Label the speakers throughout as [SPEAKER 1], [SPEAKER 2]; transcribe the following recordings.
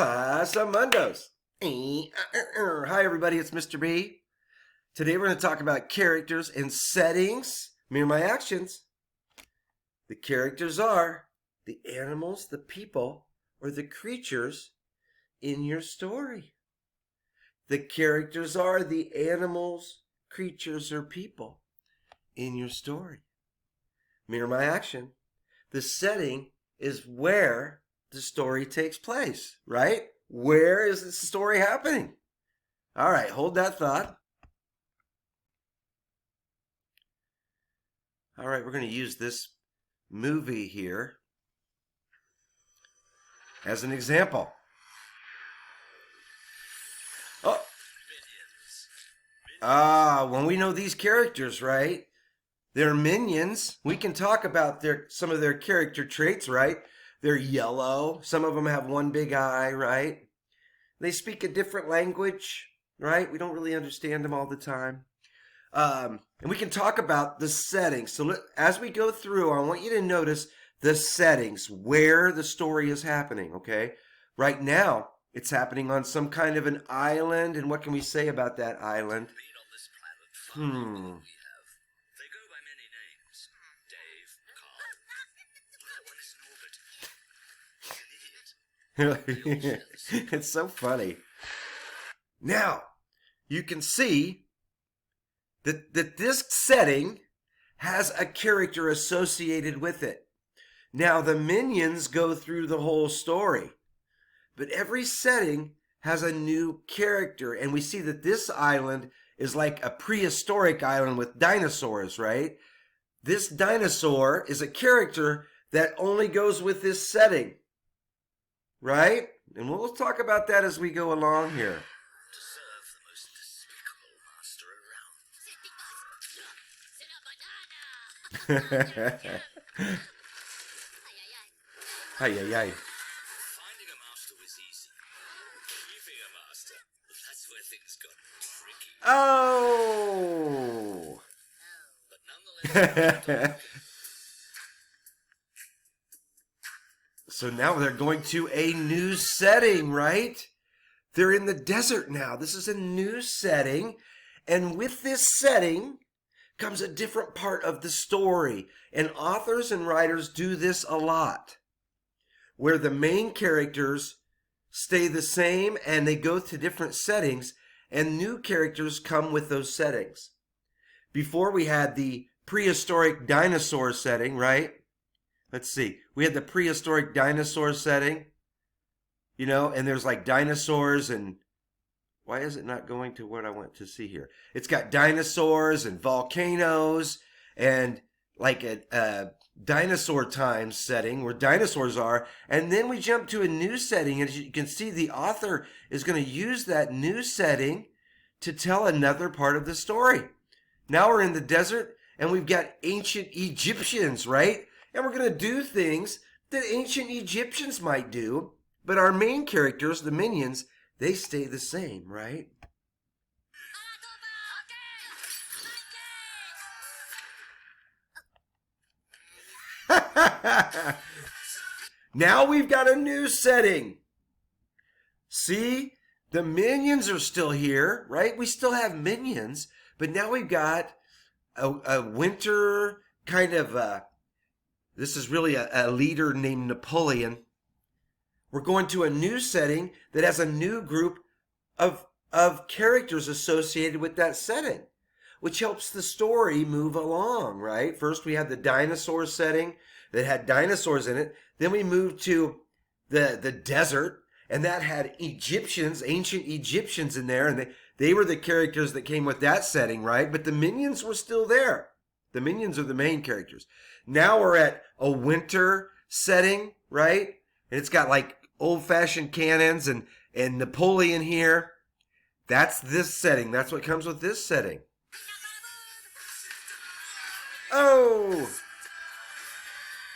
[SPEAKER 1] Pasamundos. Hi, everybody. It's Mr. B. Today we're going to talk about characters and settings. Mirror my actions. The characters are the animals, the people, or the creatures in your story. The characters are the animals, creatures, or people in your story. Mirror my action. The setting is where the story takes place, right? Where is the story happening? All right, hold that thought. All right, we're going to use this movie here as an example. When we know these characters, right? They're minions. We can talk about some of their character traits, right? They're yellow. Some of them have one big eye, right? They speak a different language, right? We don't really understand them all the time. And we can talk about the settings. So as we go through, I want you to notice the settings, where the story is happening, okay? Right now, it's happening on some kind of an island. And what can we say about that island? It's so funny. Now, you can see that this setting has a character associated with it. Now, the minions go through the whole story, but every setting has a new character, and we see that this island is like a prehistoric island with dinosaurs, right? This dinosaur is a character that only goes with this setting. Right? And we'll talk about that as we go along here.
[SPEAKER 2] To serve the most despicable master around.
[SPEAKER 1] Ay, ay, ay.
[SPEAKER 2] Finding a master was easy. Keeping a master, that's where things got tricky.
[SPEAKER 1] Oh!
[SPEAKER 2] But nonetheless...
[SPEAKER 1] So now they're going to a new setting, right? They're in the desert now. This is a new setting. And with this setting comes a different part of the story. And authors and writers do this a lot, where the main characters stay the same and they go to different settings, and new characters come with those settings. Before we had the prehistoric dinosaur setting, right? Let's see. We had the prehistoric dinosaur setting, you know, and there's like dinosaurs and why is it not going to what I want to see here? It's got dinosaurs and volcanoes and like a dinosaur time setting where dinosaurs are. And then we jump to a new setting. And as you can see, the author is going to use that new setting to tell another part of the story. Now we're in the desert and we've got ancient Egyptians, right? And we're going to do things that ancient Egyptians might do. But our main characters, the minions, they stay the same, right? Now we've got a new setting. See? The minions are still here, right? We still have minions. But now we've got a winter kind of... This is really a leader named Napoleon. We're going to a new setting that has a new group of characters associated with that setting, which helps the story move along, right? First, we had the dinosaur setting that had dinosaurs in it. Then we moved to the desert, and that had Egyptians, ancient Egyptians in there, and they were the characters that came with that setting, right? But the minions were still there. The minions are the main characters. Now we're at a winter setting, right? And it's got like old-fashioned cannons and Napoleon here. That's this setting. That's what comes with this setting. Oh!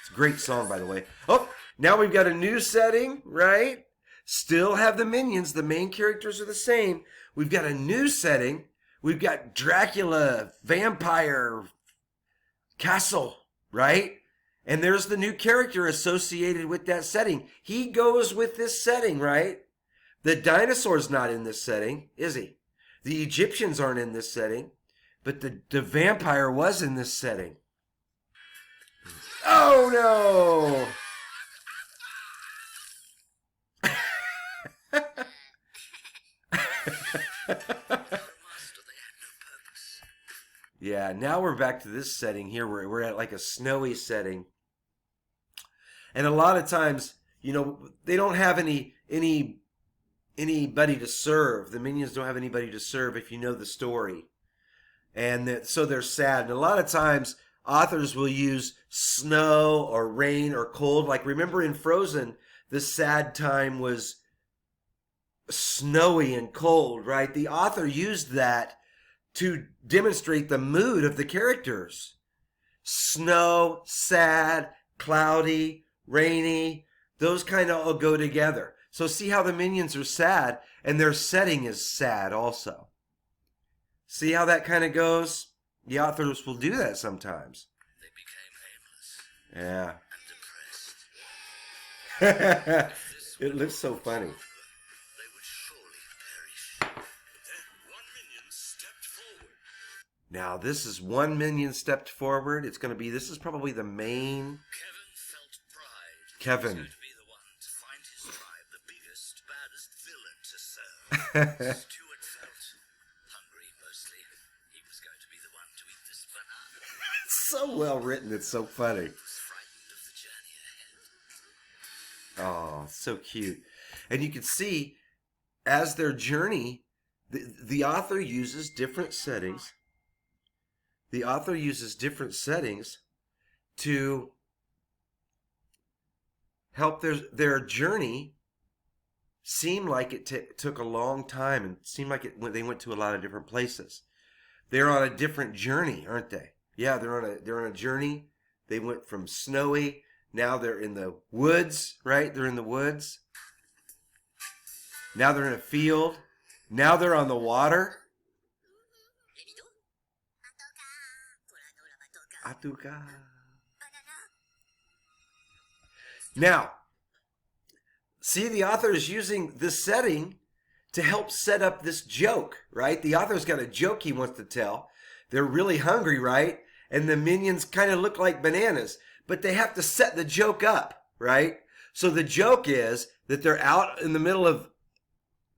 [SPEAKER 1] It's a great song, by the way. Oh, now we've got a new setting, right? Still have the minions. The main characters are the same. We've got a new setting. We've got Dracula, vampire, castle, right? And there's the new character associated with that setting. He goes with this setting, right? The dinosaur's not in this setting, is he? The Egyptians aren't in this setting, but the vampire was in this setting. Oh no! Yeah, now we're back to this setting here where we're at like a snowy setting. And a lot of times, you know, they don't have anybody to serve. The minions don't have anybody to serve if you know the story. And so they're sad. And a lot of times authors will use snow or rain or cold. Like remember in Frozen, the sad time was snowy and cold, right? The author used that to demonstrate the mood of the characters. Snow, sad, cloudy, rainy, those kind of all go together. So see how the minions are sad and their setting is sad also. See how that kind of goes? The authors will do that sometimes.
[SPEAKER 2] They became aimless
[SPEAKER 1] Yeah.
[SPEAKER 2] and depressed.
[SPEAKER 1] It looks so funny.
[SPEAKER 2] They would surely perish. But then one minion stepped forward.
[SPEAKER 1] Now this is one minion stepped forward. It's going to be, this is probably the main.
[SPEAKER 2] Kevin felt pride.
[SPEAKER 1] Kevin.
[SPEAKER 2] He was going to be the one to find his tribe the biggest, baddest villain to serve. Stuart felt hungry mostly. He was going to be the one to eat this banana.
[SPEAKER 1] It's so well written. It's so funny.
[SPEAKER 2] He was frightened of the journey ahead.
[SPEAKER 1] Oh, so cute. And you can see as their journey, the author uses different settings. The author uses different settings to help their journey seem like it took a long time and seemed like they went to a lot of different places. They're on a different journey, aren't they? Yeah, they're on a journey. They went from snowy, now they're in the woods, right? They're in the woods. Now they're in a field. Now they're on the water. Atuka. Now, see, the author is using this setting to help set up this joke, right? The author's got a joke he wants to tell. They're really hungry, right? And the minions kind of look like bananas, but they have to set the joke up, right? So the joke is that they're out in the middle of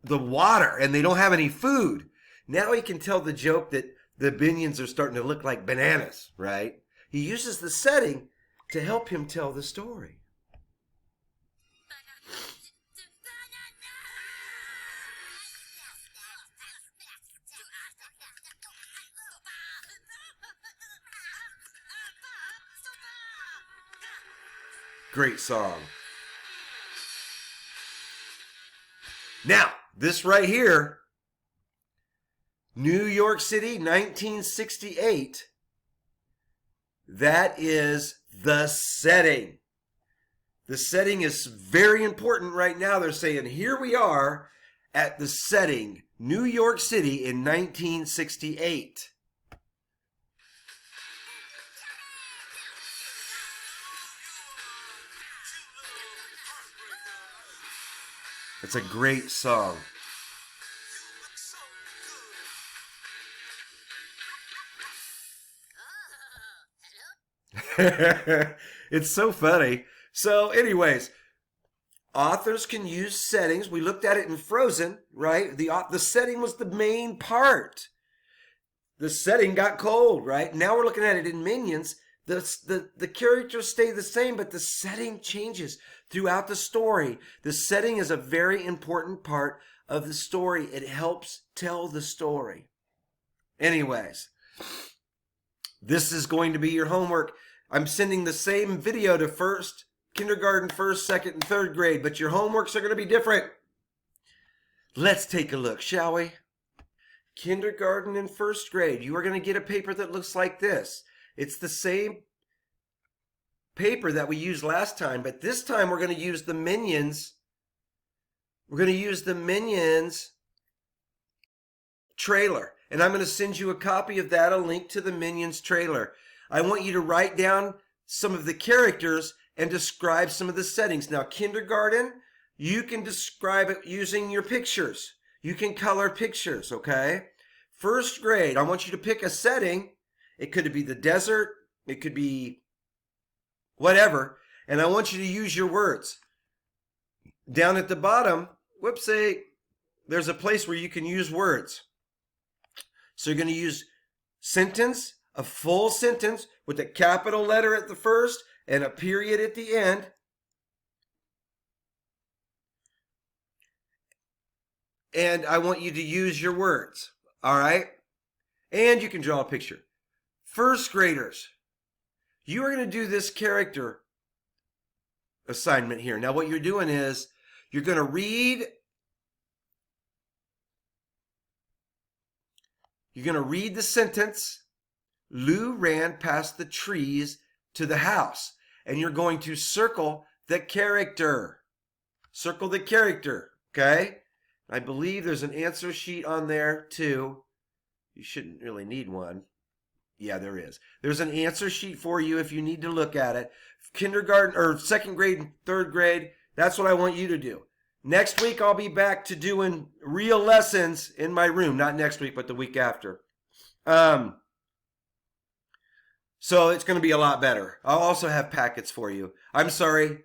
[SPEAKER 1] the water and they don't have any food. Now he can tell the joke that the minions are starting to look like bananas, right? He uses the setting to help him tell the story. Great song. Now, this right here, New York City, 1968, that is the setting. The setting is very important right now. They're saying, here we are at the setting, New York City in 1968. It's a great song. It's so funny. So anyways, authors can use settings. We looked at it in Frozen, right? The setting was the main part. The setting got cold, right? Now we're looking at it in Minions. The characters stay the same, but the setting changes throughout the story. The setting is a very important part of the story. It helps tell the story. Anyways, this is going to be your homework. I'm sending the same video to kindergarten, first, second, and third grade, but your homeworks are going to be different. Let's take a look, shall we? Kindergarten and first grade, you are going to get a paper that looks like this. It's the same paper that we used last time, but this time we're going to use the Minions. We're going to use the Minions trailer, and I'm going to send you a copy of that, a link to the Minions trailer. I want you to write down some of the characters and describe some of the settings. Now, kindergarten, You can describe it using your pictures. You can color pictures, okay? First grade, I want you to pick a setting. It could be the desert. It could be whatever. And I want you to use your words. Down at the bottom, whoopsie, there's a place where you can use words. So you're going to use sentence, a full sentence with a capital letter at the first and a period at the end. And I want you to use your words, all right? And you can draw a picture. First graders, you are going to do this character assignment here. Now what you're doing is you're going to read the sentence, Lou ran past the trees to the house. And you're going to circle the character. Circle the character, okay? I believe there's an answer sheet on there too. You shouldn't really need one. Yeah, there is. There's an answer sheet for you if you need to look at it. Kindergarten or second grade and third grade, that's what I want you to do. Next week, I'll be back to doing real lessons in my room. Not next week, but the week after. So it's going to be a lot better. I'll also have packets for you. I'm sorry.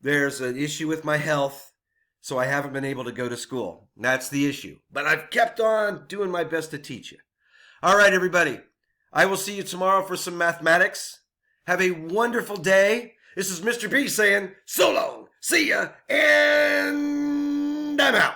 [SPEAKER 1] There's an issue with my health, so I haven't been able to go to school. That's the issue. But I've kept on doing my best to teach you. All right, everybody. I will see you tomorrow for some mathematics. Have a wonderful day. This is Mr. B saying so long. See ya. And I'm out.